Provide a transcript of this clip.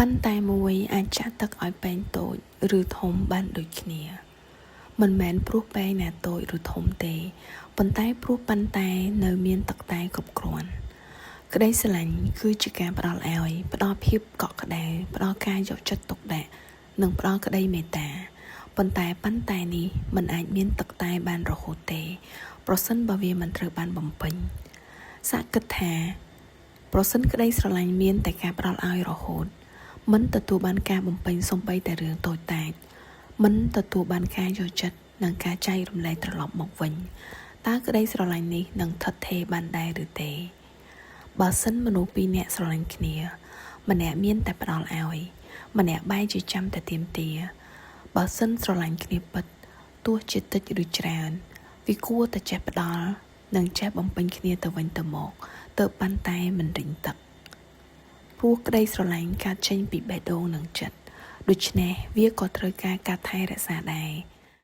ប៉ុន្តែមួយអាចចាក់ទឹកឲ្យពែងតូចឬធំបានដូចគ្នាមិនមែនព្រោះពែងណាតូចឬធំទេប៉ុន្តែព្រោះប៉ុន្តែនៅមានទឹកតែគ្រប់គ្រាន់ក្តីស្រឡាញ់គឺជាការផ្ដល់ឲ្យផ្ដល់ភាពកក់ក្ដៅផ្ដល់ការយកចិត្តទុកដាក់និងផ្ដល់ក្តីមេត្តាប៉ុន្តែនេះមិនអាចមានទឹកតែបានរហូតទេប្រសិនបើវាមិនត្រូវបានបំពេញសាកគិតថាប្រសិនក្តីស្រឡាញ់មានតែការផ្ដល់ឲ្យរហូតមិនទទួលបានការបំពេញសូម្បីតែរឿងតូចតាចមិនទទួលបានការយកចិត្តនិងការចែករំលែកត្រឡប់មកវិញតើក្តីស្រឡាញ់នេះនឹងថិតថេរបានដែរឬទេបើសិនមនុស្សពីរនាក់ស្រឡាញ់គ្នាម្នាក់មានតែផ្ដល់ឲ្យម្នាក់បែរជាចាំតែទាមទារបើសិនស្រឡាញ់គ្នាពិតទោះជាតិចឬច្រើនវាគួរតែចេះផ្ដល់និងចេះបំពេញគ្នាទៅវិញទៅមកទើបប៉ុន្តែមិនរិញទឹកព្រោះក្តីស្រឡាញ់កើតចេញពីបេះដូងនិងចិត្តដូច្នេះវាក៏ត្រូវការការថែរក្សាដែរ